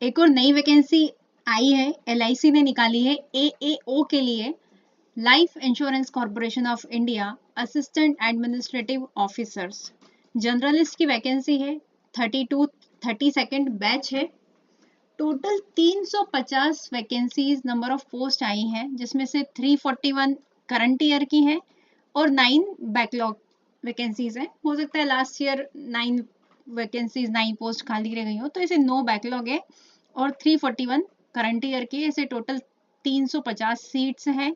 एक और नई वैकेंसी आई है, LIC ने निकाली है AAO के लिए, Life Insurance Corporation of India, assistant administrative officers. Journalist की वैकेंसी है, 32 बैच है। Total 350 vacancies number of post आई हैं, जिसमें से 341 करंट ईयर की हैं और 9 बैकलॉग वैकेंसीज हैं। हो सकता है लास्ट ईयर 9 वैकेंसीज 9 पोस्ट खाली रह गई हो, तो इसे 9 बैकलॉग है और 341 करंट ईयर की। ऐसे टोटल 350 सीट्स हैं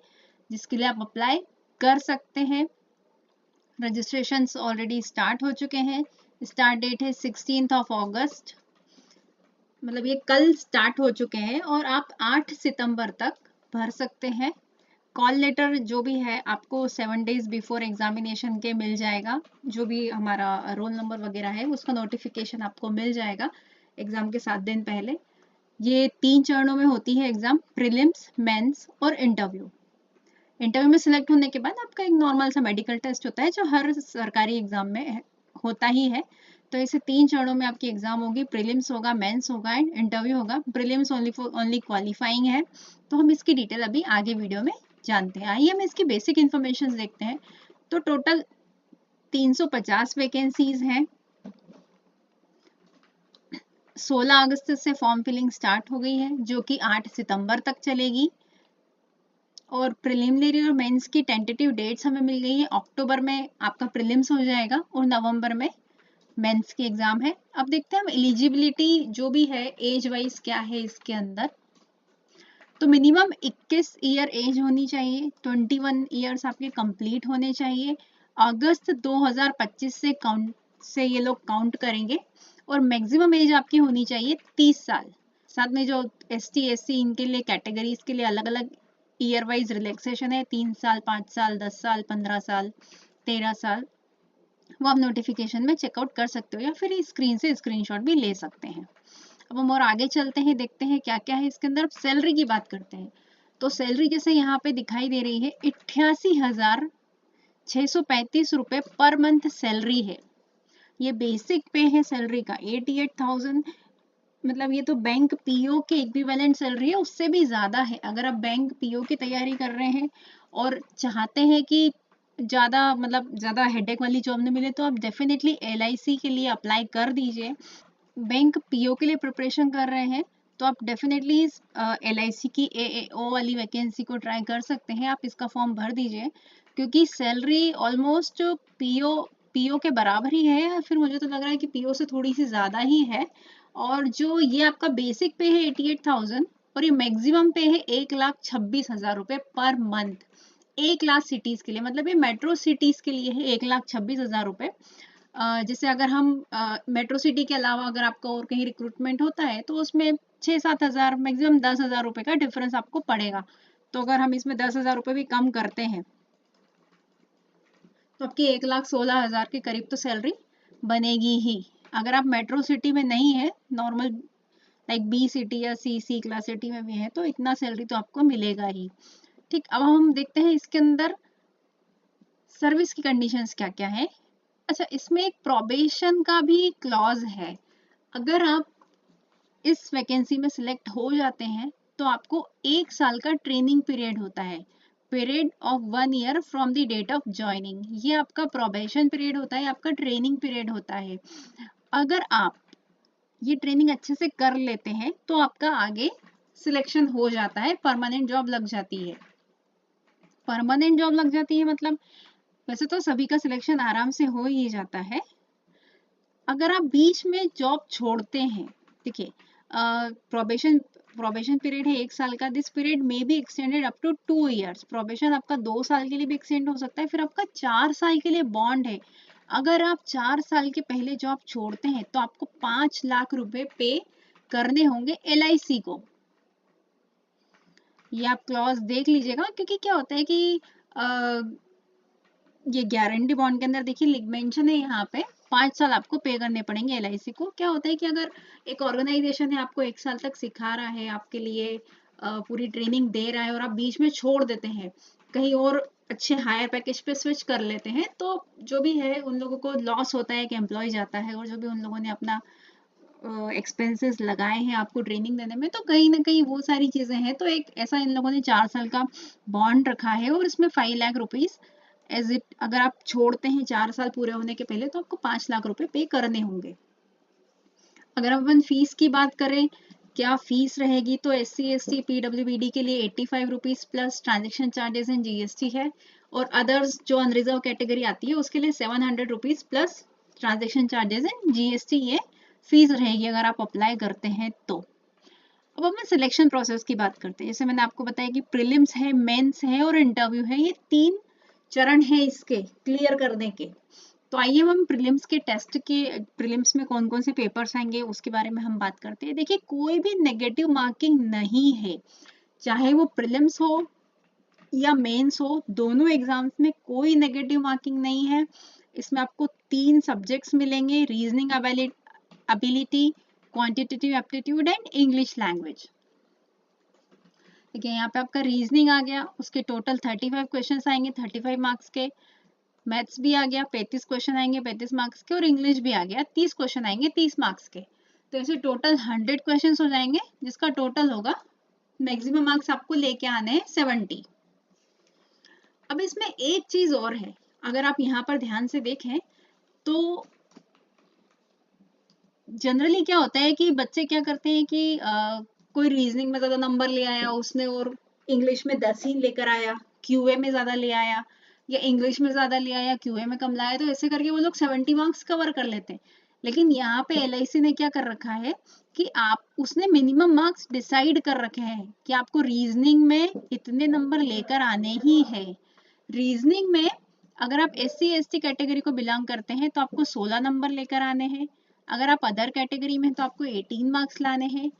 जिसके लिए आप अप्लाई कर सकते हैं। रजिस्ट्रेशंस ऑलरेडी स्टार्ट हो चुके हैं। स्टार्ट डेट है 16 अगस्त, मतलब ये कल स्टार्ट हो चुके हैं और आप 8 सितंबर तक भर सकते हैं। कॉल लेटर जो भी है आपको 7 डेज बिफोर एग्जामिनेशन के मिल जाएगा। जो भी हमारा रोल नंबर वगैरह है उसका नोटिफिकेशन आपको मिल जाएगा एग्जाम के 7 दिन पहले। ये 3 चरणों में होती है एग्जाम, प्रीलिम्स, मेंस और इंटरव्यू। इंटरव्यू में सिलेक्ट होने के बाद आपका एक नॉर्मल सा मेडिकल टेस्ट होता है जो हर सरकारी एग्जाम में होता ही है। तो ऐसे 3 चरणों में आपकी एग्जाम होगी, प्रीलिम्स होगा, मेंस होगा एंड इंटरव्यू होगा। प्रीलिम्स ओनली क्वालिफाइंग है, तो हम इसकी डिटेल अभी आगे वीडियो में जानते हैं। आइए हम इसकी बेसिक इन्फॉर्मेशन देखते हैं। तो टोटल 350 वैकेंसीज हैं। 16 अगस्त से फॉर्म फिलिंग स्टार्ट हो गई है जो कि 8 सितंबर तक चलेगी और प्रिलिमिनरी और मेंस की टेंटेटिव डेट्स हमें मिल गई है। अक्टूबर में आपका प्रीलिम्स हो जाएगा और नवंबर में मेंस की एग्जाम है। अब देखते हैं हम एलिजिबिलिटी जो भी है एज वाइज क्या है इसके अंदर। तो मिनिमम 21 ईयर एज होनी चाहिए, 21 ईयर्स आपके कंप्लीट होने चाहिए। अगस्त 2025 से ये लोग काउंट करेंगे और मैक्सिमम एज आपकी होनी चाहिए 30 साल। साथ में जो ST SC इनके लिए कैटेगरीज के लिए अलग अलग ईयर वाइज रिलैक्सेशन है, 3 साल, 5 साल, 10 साल, 15 साल, 13 साल। वो आप नोटिफिकेशन में चेकआउट कर सकते हो या फिर स्क्रीन से स्क्रीनशॉट भी ले सकते हैं। अब हम और आगे चलते हैं, देखते हैं क्या क्या है इसके अंदर। अब सैलरी की बात करते हैं। तो सैलरी जैसे यहाँ पे दिखाई दे रही है 88,635 रुपए पर मंथ सैलरी है। ये बेसिक पे है सैलरी का 88,000, मतलब ये तो बैंक PO के इक्विवेलेंट सैलरी है, उससे भी ज्यादा है। अगर आप बैंक PO की तैयारी कर रहे हैं और चाहते हैं कि ज्यादा मतलब ज्यादा हेडेक वाली जॉब नहीं मिले, तो आप डेफिनेटली LIC के लिए अप्लाई कर दीजिए। बैंक PO के लिए प्रिपरेशन कर रहे हैं तो आप डेफिनेटली LIC की AAO वाली वैकेंसी को ट्राई कर सकते हैं। आप इसका फॉर्म भर दीजिए क्योंकि सैलरी ऑलमोस्ट PO के बराबर ही है, या फिर मुझे तो लग रहा है कि PO से थोड़ी सी ज़्यादा ही है। और जो ये आपका बेसिक पे है 88,000 और ये मैक्सिमम पे है 1,26,000 रुपये पर मंथ। 1 लाख सिटीज़ के लिए, मतलब ये मेट्रो सिटीज़ के लिए है 1,26,000 रुपये। जैसे अगर हम मेट्रो सिटी के अलावा अगर आपका और कहीं रिक्रूटमेंट होता है तो उसमें 6-7 हज़ार, मैक्सिमम 10,000 रुपये का डिफरेंस आपको पड़ेगा। तो अगर हम इसमें 10,000 रुपये भी कम करते हैं तो आपकी 1,16,000 के करीब तो सैलरी बनेगी ही। अगर आप मेट्रो सिटी में नहीं है, नॉर्मल लाइक B सिटी या C क्लास सिटी में भी है, तो इतना सैलरी तो आपको मिलेगा ही। ठीक, अब हम देखते हैं इसके अंदर सर्विस की कंडीशंस क्या क्या है। अच्छा, इसमें एक प्रोबेशन का भी क्लॉज है। अगर आप इस वैकेंसी में सिलेक्ट हो जाते हैं तो आपको 1 साल का ट्रेनिंग पीरियड होता है, period of 1 year from the date of joining. ये आपका प्रोबेशन पीरियड होता है, आपका ट्रेनिंग पीरियड होता है। अगर आप ये ट्रेनिंग अच्छे से कर लेते हैं तो आपका आगे सिलेक्शन हो जाता है, परमानेंट जॉब लग जाती है। परमानेंट जॉब लग जाती है मतलब वैसे तो सभी का सिलेक्शन आराम से हो ही जाता है। अगर आप बीच में जॉब छोड़ते हैं, देखिए प्रोबेशन पीरियड है 1 साल का। दिस पीरियड में be extended up to 2 years. Probation आपका 2 साल के लिए भी एक्सटेंड हो सकता है, फिर आपका 4 साल के लिए बॉन्ड है। अगर आप 4 साल के पहले जॉब छोड़ते हैं तो आपको 5 लाख रुपए पे करने होंगे LIC को। ये आप क्लॉज देख लीजिएगा, क्योंकि क्या होता है कि ये गारंटी बॉन्ड के अंदर देखिए मेंशन है यहाँ पे 5 साल आपको पे करने पड़ेंगे LIC को। क्या होता है कि अगर एक ऑर्गेनाइजेशन है आपको 1 साल तक सिखा रहा है, आपके लिए पूरी ट्रेनिंग दे रहा है और आप बीच में छोड़ देते हैं, कहीं और अच्छे हायर पैकेज पे स्विच कर लेते हैं, तो जो भी है उन लोगों को लॉस होता है कि एम्प्लॉय जाता है, और जो भी उन लोगों ने अपना एक्सपेंसेस लगाए हैं आपको ट्रेनिंग देने में, तो कहीं ना कहीं वो सारी चीजें हैं। तो एक ऐसा इन लोगों ने 4 साल का बॉन्ड रखा है और इसमें 5 लाख रुपीज एज इट, अगर आप छोड़ते हैं 4 साल पूरे होने के पहले, तो आपको 5 लाख रुपए पे करने होंगे। अगर अपन फीस की बात करें, क्या फीस रहेगी, तो SC ST PWBD के लिए 85 rupees plus transaction charges and GST है, और अदर्स जो अनरिजर्व कैटेगरी आती है उसके लिए 700 rupees plus transaction charges and GST ये फीस रहेगी अगर आप अप्लाई करते हैं तो। अब हम सिलेक्शन प्रोसेस की बात करते हैं। जैसे मैंने आपको बताया कि प्रीलिम्स है, मेंस है और इंटरव्यू है, ये 3 चरण है इसके क्लियर करने के। तो आइए हम प्रीलिम्स के टेस्ट के, प्रीलिम्स में कौन कौन से पेपर्स आएंगे उसके बारे में हम बात करते हैं। देखिए, कोई भी नेगेटिव मार्किंग नहीं है, चाहे वो प्रीलिम्स हो या मेंस हो, दोनों एग्जाम्स में कोई नेगेटिव मार्किंग नहीं है। इसमें आपको 3 सब्जेक्ट्स मिलेंगे, reasoning ability, quantitative aptitude and English language. ठीक है, यहाँ पे आपका रीजनिंग आ गया, उसके टोटल 35 क्वेश्चंस आएंगे 35 मार्क्स के। मैथ्स भी आ गया, 35 क्वेश्चन आएंगे 35 मार्क्स के, और इंग्लिश भी आ गया, 30 क्वेश्चन आएंगे 30 मार्क्स के। तो ऐसे टोटल 100 क्वेश्चंस हो जाएंगे, जिसका टोटल होगा, मैक्सिमम मार्क्स आपको लेके आने हैं 70। अब इसमें एक चीज और है, अगर आप यहाँ पर ध्यान से देखें तो जनरली क्या होता है कि बच्चे क्या करते हैं कि कोई रीजनिंग में ज्यादा नंबर ले आया उसने, और इंग्लिश में 10 ही लेकर आया, QA में ज्यादा ले आया, या इंग्लिश में ज्यादा ले आया QA में कम लाया, तो ऐसे करके वो लोग 70 मार्क्स कवर कर लेते हैं। लेकिन यहाँ पे LIC ने क्या कर रखा है कि आप, उसने मिनिमम मार्क्स डिसाइड कर रखे हैं कि आपको रीजनिंग में इतने नंबर लेकर आने ही है। रीजनिंग में अगर आप SC ST कैटेगरी को बिलोंग करते हैं तो आपको 16 नंबर लेकर आने हैं। अगर आप अदर कैटेगरी में तो आपको 18 मार्क्स लाने हैं।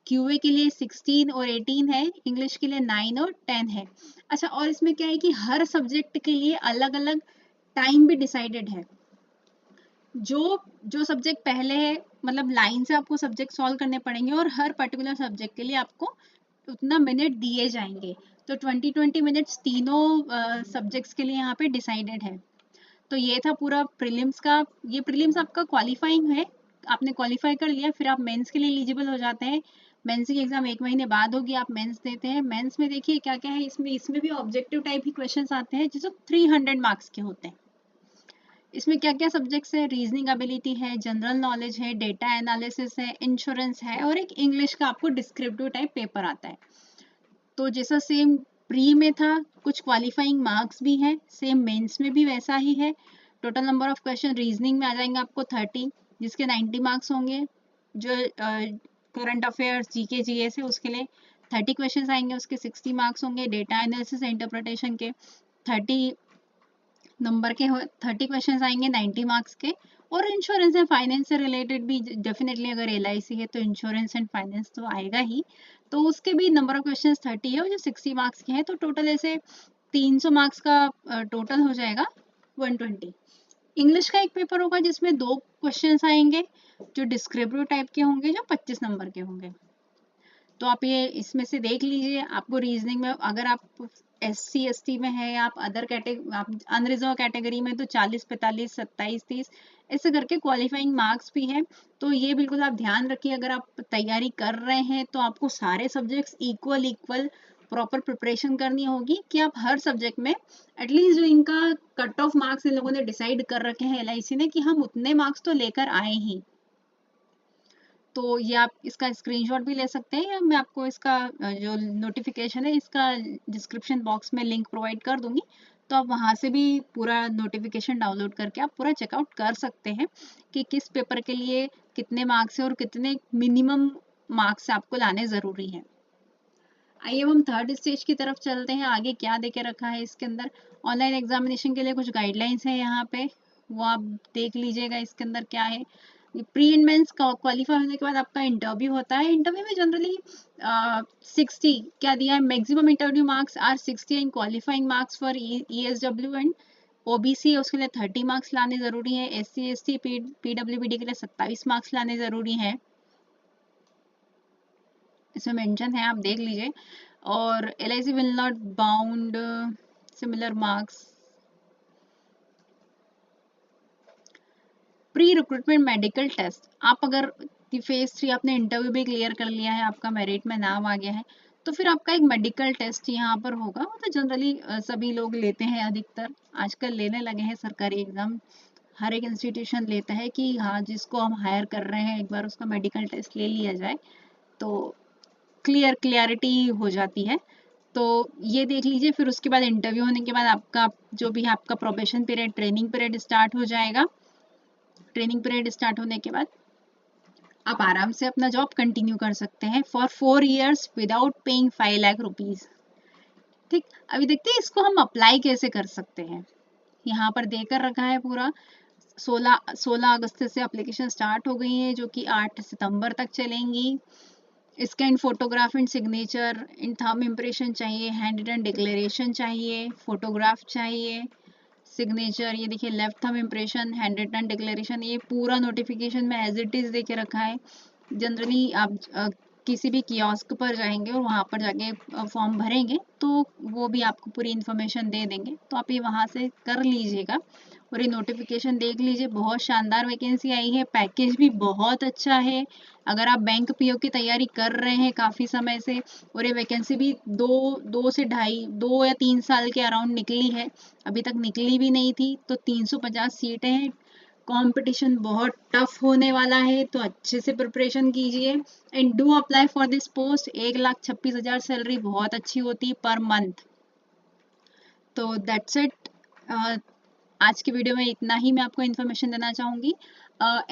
QA के लिए 16 और 18 है, इंग्लिश के लिए 9 और 10 है। अच्छा, और इसमें क्या है कि हर सब्जेक्ट के लिए अलग अलग टाइम भी डिसाइडेड है। जो जो सब्जेक्ट पहले है, मतलब लाइन से आपको सब्जेक्ट सॉल्व करने पड़ेंगे, और हर पर्टिकुलर सब्जेक्ट के लिए आपको उतना मिनट दिए जाएंगे। तो 20-20 मिनट्स तीनों सब्जेक्ट्स के लिए यहाँ पे डिसाइडेड है। तो ये था पूरा प्रीलिम्स का। ये प्रीलिम्स आपका क्वालिफाइंग है, आपने क्वालिफाई कर लिया, फिर आप मेंस के लिए एलिजिबल हो जाते हैं। मेंस की एग्जाम 1 महीने बाद होगी, आप मेंस देते हैं। मेंस में देखिए क्या क्या है, इसमें भी ऑब्जेक्टिव टाइप ही क्वेश्चंस आते हैं, जिसमें 300 मार्क्स के होते हैं। इसमें क्या क्या सब्जेक्ट्स है, रीजनिंग एबिलिटी है, जनरल नॉलेज है, डेटा एनालिसिस है, इंश्योरेंस है, और एक इंग्लिश का आपको डिस्क्रिप्टिव टाइप पेपर आता है। तो जैसा सेम प्री में था, कुछ क्वालिफाइंग मार्क्स भी हैं, सेम मेंस में भी वैसा ही है। Total number of question reasoning में आ जाएंगे आपको 30, जिसके 90 मार्क्स होंगे। जो करंट अफेयर्स GK GS है उसके लिए 30 क्वेश्चन आएंगे, उसके 60 मार्क्स होंगे। डेटा एनालिसिस इंटरप्रिटेशन के 30 नंबर के 30 क्वेश्चन आएंगे 90 मार्क्स के। और इंश्योरेंस एंड फाइनेंस से रिलेटेड भी डेफिनेटली, अगर LIC है तो इंश्योरेंस एंड फाइनेंस तो आएगा ही, तो उसके भी नंबर ऑफ क्वेश्चन 30 है और जो 60 मार्क्स के हैं, तो टोटल ऐसे 300 मार्क्स का टोटल हो जाएगा 120। इंग्लिश का एक पेपर होगा जिसमें 2 क्वेश्चन आएंगे जो डिस्क्रिप्टिव टाइप के होंगे, जो 25 नंबर के होंगे। तो आप ये इसमें से देख लीजिए, आपको रीजनिंग में अगर आप SC ST में है, आप अदर कैटेगरी, आप अनरिजर्व कैटेगरी में, तो 40 45 27 30 ऐसे करके क्वालिफाइंग मार्क्स भी है। तो ये बिल्कुल आप ध्यान रखिए, अगर आप तैयारी कर रहे हैं तो आपको सारे सब्जेक्ट्स इक्वल प्रॉपर प्रिपरेशन करनी होगी, कि आप हर सब्जेक्ट में एटलीस्ट जो इनका कट ऑफ मार्क्स इन लोगों ने डिसाइड कर रखे हैं LIC ने, कि हम उतने मार्क्स तो लेकर आए ही। तो ये आप इसका स्क्रीनशॉट भी ले सकते हैं, या मैं आपको इसका जो नोटिफिकेशन है इसका डिस्क्रिप्शन बॉक्स में लिंक प्रोवाइड कर दूंगी, तो आप वहां से भी पूरा नोटिफिकेशन डाउनलोड करके आप पूरा चेकआउट कर सकते हैं कि किस पेपर के लिए कितने मार्क्स है और कितने मिनिमम मार्क्स आपको लाने ज़रूरी हैं। आइए हम थर्ड स्टेज की तरफ चलते हैं, आगे क्या देके रखा है इसके अंदर। ऑनलाइन एग्जामिनेशन के लिए कुछ गाइडलाइंस है यहाँ पे, वो आप देख लीजिएगा इसके अंदर क्या है। प्री एंड मेंस क्वालिफाई होने के बाद आपका इंटरव्यू होता है। इंटरव्यू में जनरली 60 क्या दिया है, maximum interview marks are 60 and qualifying marks for ESW and OBC उसके लिए 30 मार्क्स लाने जरूरी है। SC ST PWBD के लिए 27 मार्क्स लाने जरूरी है, इसमें मेंशन है, आप देख लीजिए। और LIC will not bound similar marks. Pre recruitment medical test, आप अगर कि फेज 3 आपने इंटरव्यू भी क्लियर कर लिया है, आपका मेरिट में नाम आ गया है, तो फिर आपका एक मेडिकल टेस्ट यहाँ पर होगा। वो तो जनरली सभी लोग लेते हैं, अधिकतर आजकल लेने लगे हैं सरकारी एग्जाम, हर एक इंस्टीट्यूशन लेता है कि हाँ जिसको हम हायर कर रहे हैं एक बार उसका मेडिकल टेस्ट ले लिया जाए तो क्लियरिटी हो जाती है। तो ये देख लीजिए, फिर उसके बाद इंटरव्यू होने के बाद आपका जो भी है आपका probation period, training period start हो जाएगा। ट्रेनिंग पीरियड स्टार्ट होने के बाद आप आराम से अपना जॉब कंटिन्यू कर सकते हैं for 4 years without paying 5 lakh rupees. ठीक, अभी देखते हैं इसको हम अप्लाई कैसे कर सकते हैं। यहाँ पर देकर रखा है पूरा, 16 अगस्त से एप्लीकेशन स्टार्ट हो गई है जो कि 8 सितंबर तक चलेंगी। स्कैन फोटोग्राफ एंड सिग्नेचर, इन थंब इम्प्रेशन चाहिए, हैंड रिटन डिक्लेरेशन चाहिए, फोटोग्राफ चाहिए, सिग्नेचर, ये देखिए left thumb impression, handwritten declaration, ये पूरा नोटिफिकेशन में एज इट इज देके रखा है। जनरली आप किसी भी कियोस्क पर जाएंगे और वहाँ पर जाके फॉर्म भरेंगे तो वो भी आपको पूरी इन्फॉर्मेशन दे देंगे, तो आप ये वहाँ से कर लीजिएगा और ये नोटिफिकेशन देख लीजिए। बहुत शानदार वैकेंसी आई है, पैकेज भी बहुत अच्छा है। अगर आप बैंक पीओ की तैयारी कर रहे हैं काफ़ी समय से और ये वैकेंसी भी दो से ढाई 2 या 3 साल के अराउंड निकली है, अभी तक निकली भी नहीं थी, तो 350 सीटें हैं। कंपटीशन बहुत टफ होने वाला है, तो अच्छे से प्रिपरेशन कीजिए and do apply for this post. 1,26,000 salary बहुत अच्छी होती है पर मंथ। तो दैट्स इट, आज की वीडियो में इतना ही मैं आपको इन्फॉर्मेशन देना चाहूँगी।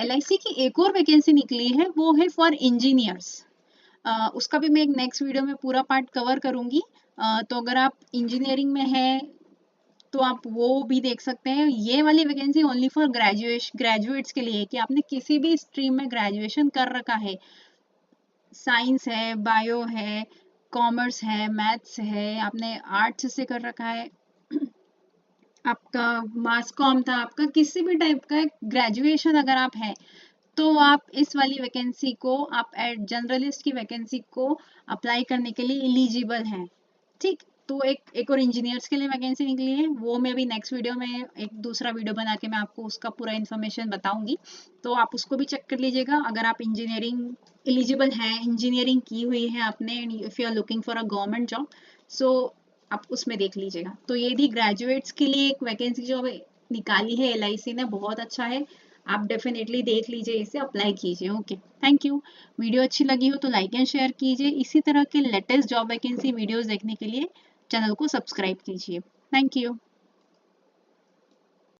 LIC की एक और वैकेंसी निकली है, वो है फॉर इंजीनियर्स। उसका भी मैं एक नेक्स्ट वीडियो में पूरा पार्ट कवर करूँगी। तो अगर आप इंजीनियरिंग में हैं तो आप वो भी देख सकते हैं। ये वाली वैकेंसी ओनली फॉर ग्रेजुएट्स के लिए है कि आपने किसी भी स्ट्रीम में ग्रेजुएशन कर रखा है, साइंस है, बायो है, कॉमर्स है, मैथ्स है, आपने आर्ट्स से कर रखा है, आपका मास कॉम था, आपका किसी भी टाइप का ग्रेजुएशन अगर आप हैं तो आप इस वाली वैकेंसी को, आप जनरलिस्ट की वैकेंसी को अप्लाई करने के लिए एलिजिबल हैं। ठीक, तो एक और इंजीनियर्स के लिए वैकेंसी निकली है, वो मैं अभी नेक्स्ट वीडियो में एक दूसरा वीडियो बना के मैं आपको उसका पूरा इन्फॉर्मेशन बताऊंगी, तो आप उसको भी चेक कर लीजिएगा। अगर आप इंजीनियरिंग एलिजिबल हैं, इंजीनियरिंग की हुई है आपने, if you are looking for a government job, so आप उसमें देख लीजिएगा। तो ये थी ग्रेजुएट्स के लिए एक वैकेंसी जो निकाली है LIC ने, बहुत अच्छा है, आप डेफिनेटली देख लीजिए, इसे अप्लाई कीजिए। Okay, thank you. वीडियो अच्छी लगी हो तो लाइक एंड शेयर कीजिए। इसी तरह के लेटेस्ट जॉब वैकेंसी वीडियोस देखने के लिए चैनल को सब्सक्राइब कीजिए। Thank you.